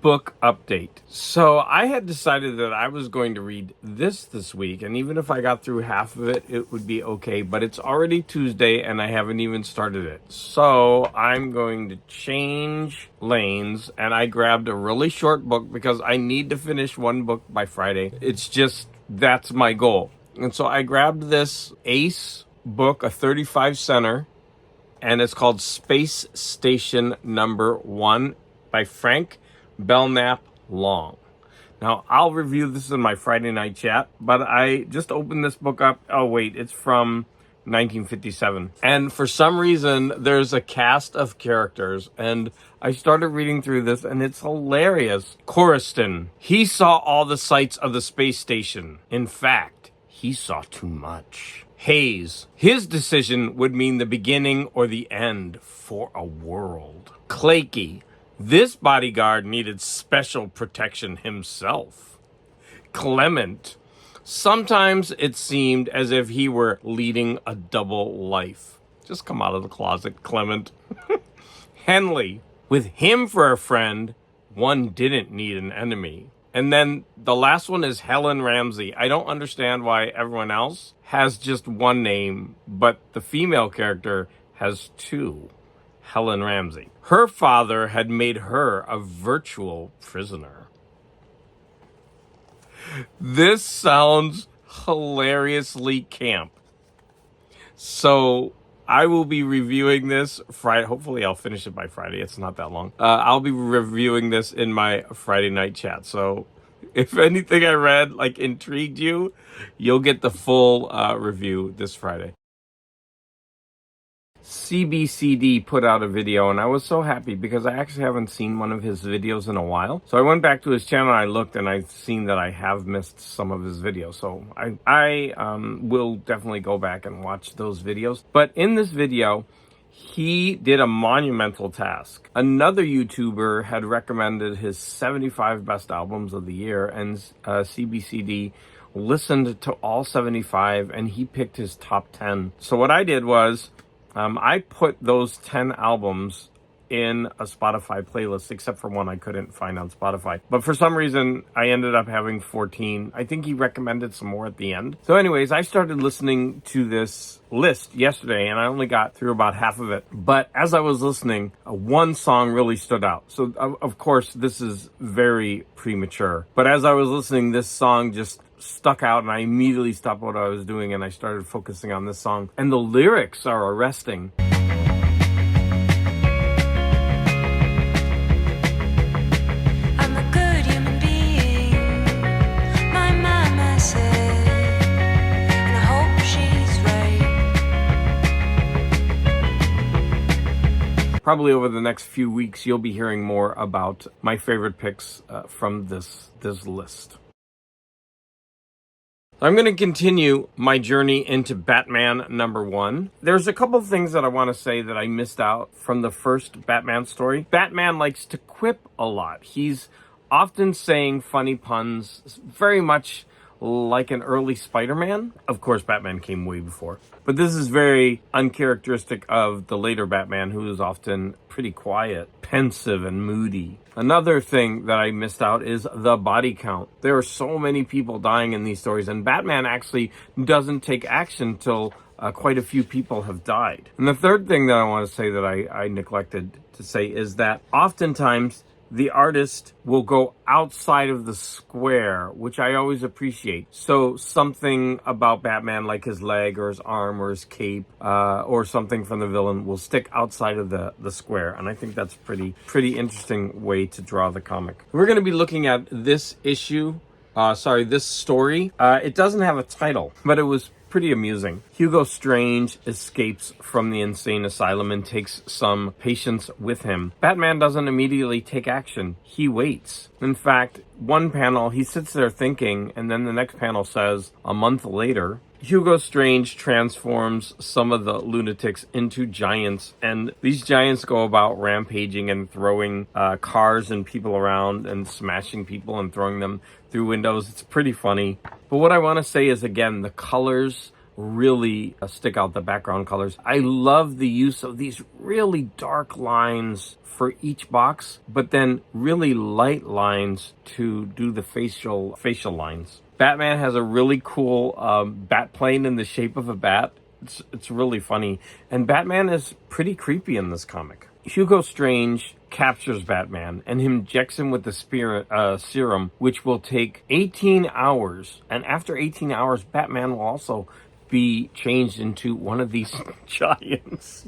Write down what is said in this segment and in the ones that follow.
book update. So I had decided that I was going to read this week, and even if I got through half of it, it would be okay, but it's already Tuesday and I haven't even started it. So I'm going to change lanes, and I grabbed a really short book because I need to finish one book by Friday. It's just, that's my goal. And so I grabbed this Ace book, a 35 center, and it's called Space Station Number 1 by Frank Belknap Long. Now, I'll review this in my Friday night chat, but I just opened this book up. Oh, wait, it's from 1957. And for some reason, there's a cast of characters, and I started reading through this, and it's hilarious. Coruscant, he saw all the sights of the space station. In fact, he saw too much. Hayes, his decision would mean the beginning or the end for a world. Clakey, this bodyguard needed special protection himself. Clement, sometimes it seemed as if he were leading a double life. Just come out of the closet, Clement. Henley, with him for a friend, one didn't need an enemy. And then the last one is Helen Ramsey. I don't understand why everyone else has just one name, but the female character has two. Helen Ramsey. Her father had made her a virtual prisoner. This sounds hilariously camp. So I will be reviewing this Friday. Hopefully I'll finish it by Friday. It's not that long. I'll be reviewing this in my Friday night chat. So if anything I read intrigued you, you'll get the full review this Friday. CBCD put out a video, and I was so happy because I actually haven't seen one of his videos in a while. So I went back to his channel, and I looked, and I've seen that I have missed some of his videos. So I will definitely go back and watch those videos. But in this video, he did a monumental task. Another YouTuber had recommended his 75 best albums of the year, and CBCD listened to all 75, and he picked his top 10. So what I did was, I put those 10 albums in a Spotify playlist, except for one I couldn't find on Spotify. But for some reason, I ended up having 14. I think he recommended some more at the end. So anyways, I started listening to this list yesterday, and I only got through about half of it. But as I was listening, one song really stood out. So, of course, this is very premature. But as I was listening, this song just stuck out, and I immediately stopped what I was doing, and I started focusing on this song. And the lyrics are arresting. Probably over the next few weeks, you'll be hearing more about my favorite picks from this list. I'm going to continue my journey into Batman number 1. There's a couple of things that I want to say that I missed out from the first Batman story. Batman likes to quip a lot. He's often saying funny puns, very much like an early Spider-Man. Of course, Batman came way before. But this is very uncharacteristic of the later Batman, who is often pretty quiet, pensive, and moody. Another thing that I missed out is the body count. There are so many people dying in these stories, and Batman actually doesn't take action till quite a few people have died. And the third thing that I want to say that I neglected to say is that oftentimes the artist will go outside of the square, which I always appreciate. So something about Batman, like his leg or his arm or his cape, or something from the villain, will stick outside of the square. And I think that's pretty interesting way to draw the comic. We're going to be looking at this issue, this story. It doesn't have a title, but it was pretty amusing. Hugo Strange escapes from the insane asylum and takes some patients with him. Batman doesn't immediately take action. He waits. In fact, one panel, he sits there thinking, and then the next panel says, a month later, Hugo Strange transforms some of the lunatics into giants, and these giants go about rampaging and throwing cars and people around and smashing people and throwing them through windows. It's pretty funny. But what I want to say is, again, the colors really stick out the background colors. I love the use of these really dark lines for each box, but then really light lines to do the facial lines. Batman has a really cool bat plane in the shape of a bat. It's really funny. And Batman is pretty creepy in this comic. Hugo Strange captures Batman and injects him with the serum, which will take 18 hours. And after 18 hours, Batman will also be changed into one of these giants.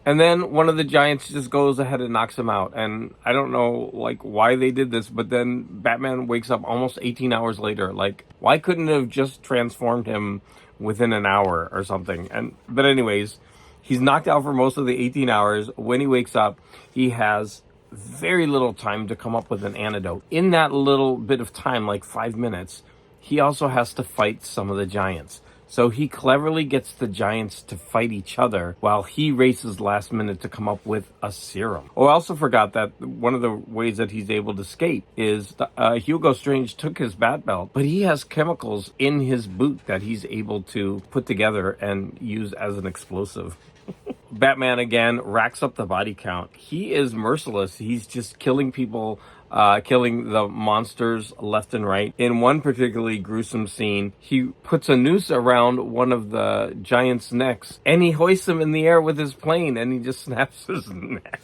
And then one of the giants just goes ahead and knocks him out. And I don't know, like, why they did this, but then Batman wakes up almost 18 hours later. Like, why couldn't it have just transformed him within an hour or something? But anyways, he's knocked out for most of the 18 hours. When he wakes up, he has very little time to come up with an antidote. In that little bit of time, like 5 minutes, he also has to fight some of the giants. So he cleverly gets the giants to fight each other while he races last minute to come up with a serum. Oh, I also forgot that one of the ways that he's able to escape is Hugo Strange took his bat belt, but he has chemicals in his boot that he's able to put together and use as an explosive. Batman again racks up the body count. He is merciless. He's just killing people, killing the monsters left and right. In one particularly gruesome scene, he puts a noose around one of the giant's necks and he hoists him in the air with his plane and he just snaps his neck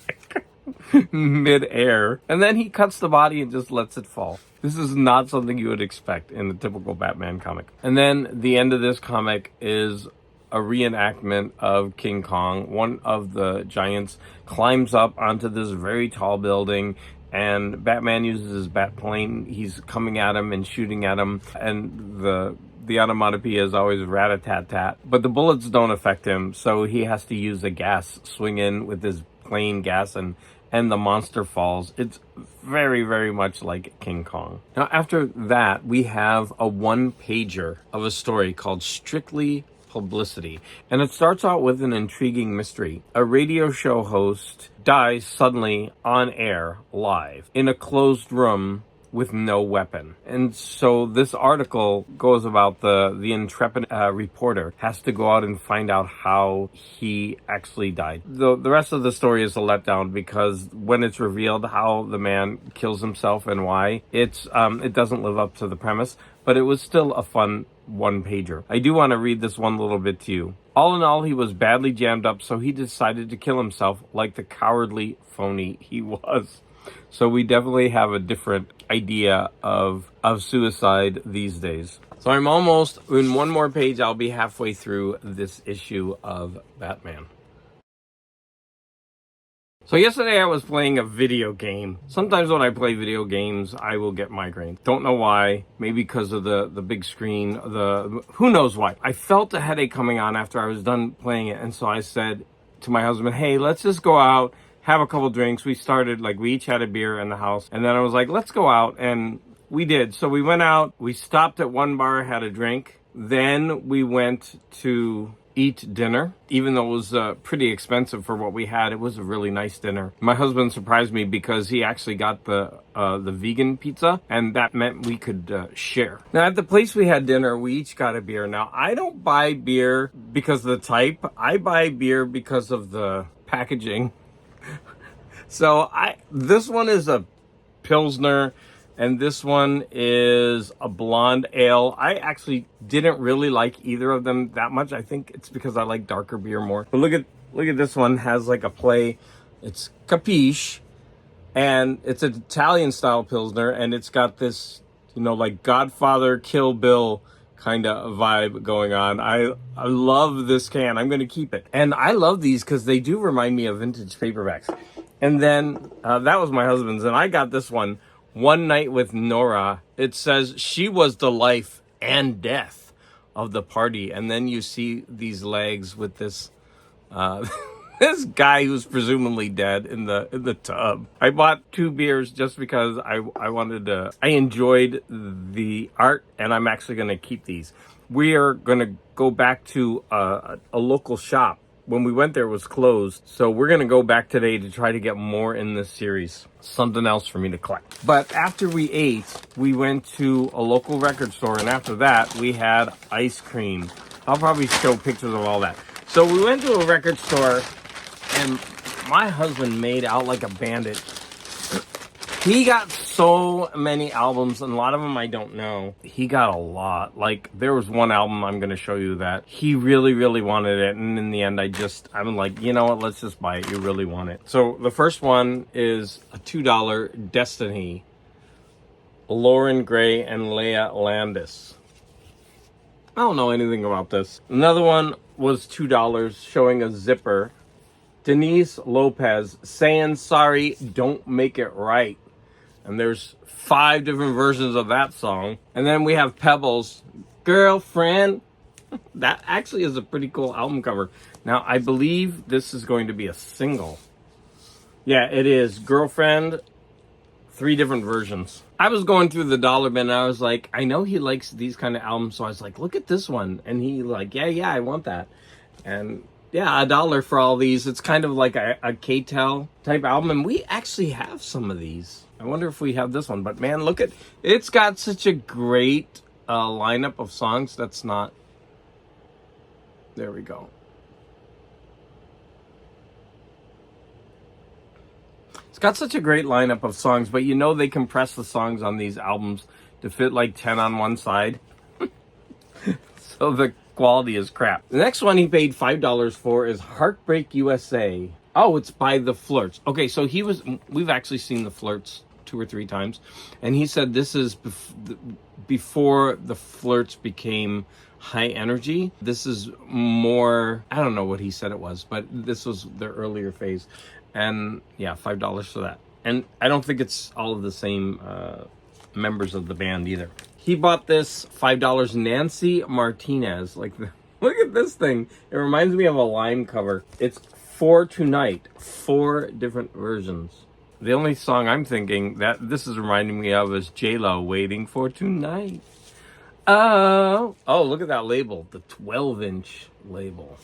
mid-air. And then he cuts the body and just lets it fall. This is not something you would expect in a typical Batman comic. And then the end of this comic is a reenactment of King Kong. One of the giants climbs up onto this very tall building and Batman uses his bat plane. He's coming at him and shooting at him, and the onomatopoeia is always rat-a-tat-tat. But the bullets don't affect him, so he has to use a gas swing in with his plane gas, and the monster falls. It's very, very much like King Kong. Now, after that, we have a one-pager of a story called Strictly Publicity. And it starts out with an intriguing mystery. A radio show host dies suddenly on air, live, in a closed room with no weapon. And so this article goes about the intrepid reporter has to go out and find out how he actually died. The rest of the story is a letdown because when it's revealed how the man kills himself and why, it doesn't live up to the premise, but it was still a fun one-pager. I do want to read this one little bit to you. All in all, he was badly jammed up, so he decided to kill himself like the cowardly phony he was. So we definitely have a different idea of suicide these days. So I'm almost, in one more page, I'll be halfway through this issue of Batman. So yesterday I was playing a video game. Sometimes when I play video games, I will get migraine. Don't know why. Maybe because of the big screen, who knows why. I felt a headache coming on after I was done playing it. And so I said to my husband, hey, let's just go out, have a couple drinks. We each had a beer in the house. And then I was like, let's go out. And we did. So we went out, we stopped at one bar, had a drink. Then we went to eat dinner. Even though it was pretty expensive for what we had, it was a really nice dinner. My husband surprised me because he actually got the vegan pizza, and that meant we could share. Now, at the place we had dinner, we each got a beer. Now, I don't buy beer because of the type. I buy beer because of the packaging. So this one is a Pilsner, and this one is a blonde ale. I actually didn't really like either of them that much. I think it's because I like darker beer more. But look at this one, has like a play. It's Capiche, and it's an Italian style Pilsner, and it's got this, like Godfather, Kill Bill kind of vibe going on. I love this can. I'm going to keep it. And I love these because they do remind me of vintage paperbacks. And then that was my husband's, and I got this one. One Night with Nora. It says she was the life and death of the party. And then you see these legs with this this guy who's presumably dead in the tub. I bought 2 beers just because I enjoyed the art, and I'm actually going to keep these. We are going to go back to a local shop. When we went there, it was closed. So we're going to go back today to try to get more in this series. Something else for me to collect. But after we ate, we went to a local record store. And after that, we had ice cream. I'll probably show pictures of all that. So we went to a record store, and my husband made out like a bandit. He got so many albums, and a lot of them I don't know. He got a lot. Like, there was one album I'm going to show you that he really, really wanted it. And in the end, I'm like, you know what? Let's just buy it. You really want it. So the first one is a $2 Destiny. Lauren Gray and Leah Landis. I don't know anything about this. Another one was $2, showing a zipper. Denise Lopez, Saying Sorry, Don't Make It Right. And there's 5 different versions of that song. And then we have Pebbles, Girlfriend. That actually is a pretty cool album cover. Now, I believe this is going to be a single. Yeah, it is. Girlfriend, 3 different versions. I was going through the dollar bin and I was like, I know he likes these kind of albums. So I was like, look at this one. And he like, yeah, I want that. And yeah, $1 for all these. It's kind of like a K-Tel type album. And we actually have some of these. I wonder if we have this one. But man, look at, it's got such a great lineup of songs. That's not, there we go. It's got such a great lineup of songs, but you know they compress the songs on these albums to fit like 10 on one side. So the quality is crap. The next one he paid $5 for is Heartbreak USA. Oh, it's by The Flirts. Okay, so we've actually seen The Flirts 2 or 3 times, and he said this is before The Flirts became high energy. This is more, I don't know what he said it was, but this was their earlier phase. And yeah, $5 for that. And I don't think it's all of the same members of the band either. He bought this $5, Nancy Martinez. Like, look at this thing. It reminds me of a Lime cover. It's For Tonight, 4 different versions. The only song I'm thinking that this is reminding me of is J-Lo, Waiting for Tonight. Oh, look at that label, the 12-inch label.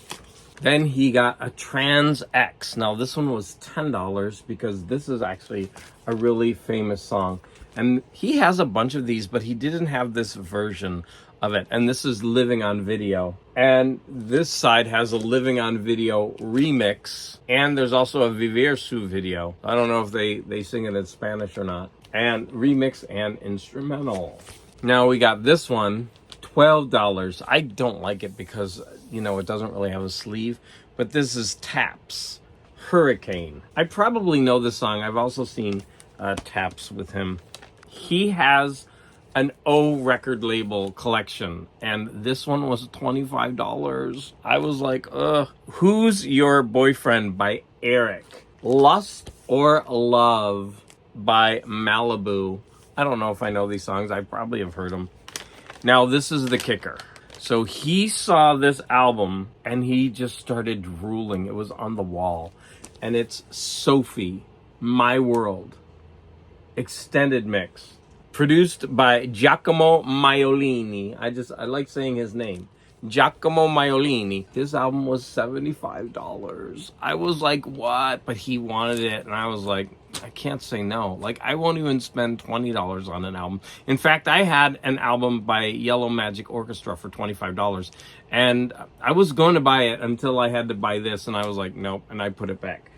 Then he got a Trans X. Now this one was $10 because this is actually a really famous song. And he has a bunch of these, but he didn't have this version of it. And this is Living on Video. And this side has a Living on Video remix. And there's also a Vivir Su video. I don't know if they sing it in Spanish or not. And remix and instrumental. Now we got this one, $12. I don't like it because, you know, it doesn't really have a sleeve. But this is Taps, Hurricane. I probably know this song. I've also seen Taps with him. He has an O record label collection, and this one was $25. I was like, ugh. Who's Your Boyfriend by Eric. Lust or Love by Malibu. I don't know if I know these songs. I probably have heard them. Now, this is the kicker. So he saw this album, and he just started drooling. It was on the wall. And it's Sophie, My World, extended mix. Produced by Giacomo Maiolini. I like saying his name. Giacomo Maiolini. This album was $75. I was like, what? But he wanted it, and I was like, I can't say no. Like, I won't even spend $20 on an album. In fact, I had an album by Yellow Magic Orchestra for $25, and I was going to buy it until I had to buy this, and I was like, nope, and I put it back.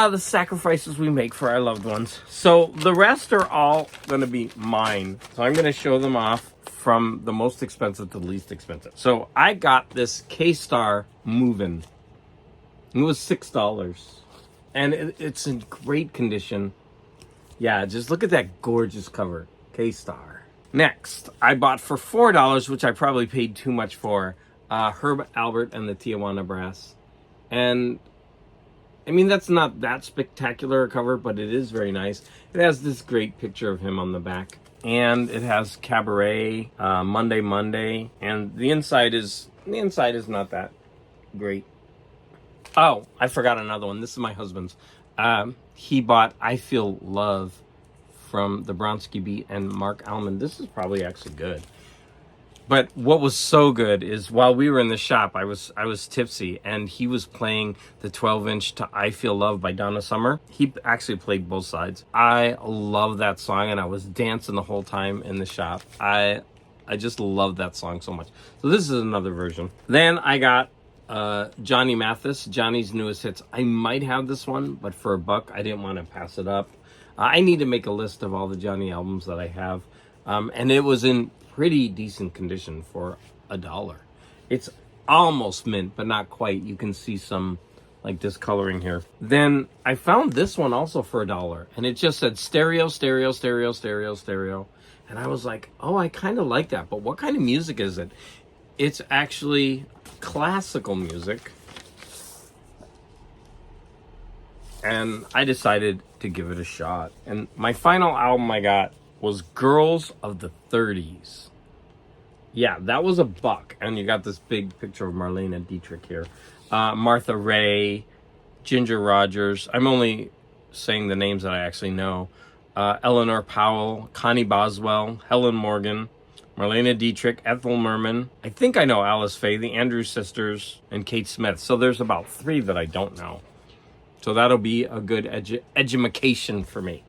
The sacrifices we make for our loved ones. So the rest are all going to be mine. So I'm going to show them off from the most expensive to the least expensive. So I got this K-Star Movin'. It was $6. And it's in great condition. Yeah, just look at that gorgeous cover. K-Star. Next, I bought for $4, which I probably paid too much for, Herb Albert and the Tijuana Brass. And I mean, that's not that spectacular a cover, but it is very nice. It has this great picture of him on the back. And it has Cabaret, Monday, and the inside is not that great. Oh, I forgot another one. This is my husband's. He bought I Feel Love from the Bronsky Beat and Mark Almond. This is probably actually good. But what was so good is while we were in the shop, I was tipsy, and he was playing the 12-inch to I Feel Love by Donna Summer. He actually played both sides. I love that song, and I was dancing the whole time in the shop. I just love that song so much. So this is another version. Then I got Johnny Mathis, Johnny's Newest Hits. I might have this one, but for $1, I didn't want to pass it up. I need to make a list of all the Johnny albums that I have. And it was in pretty decent condition for $1. It's almost mint, but not quite. You can see some like discoloring here. Then I found this one also for $1, and it just said stereo, stereo, stereo, stereo, stereo. And I was like, oh, I kind of like that, but what kind of music is it? It's actually classical music. And I decided to give it a shot. And my final album I got was Girls of the 30s. Yeah, that was $1. And you got this big picture of Marlene Dietrich here. Martha Raye, Ginger Rogers. I'm only saying the names that I actually know. Eleanor Powell, Connie Boswell, Helen Morgan, Marlene Dietrich, Ethel Merman. I think I know Alice Faye, the Andrews Sisters, and Kate Smith. So there's about 3 that I don't know. So that'll be a good edumacation for me.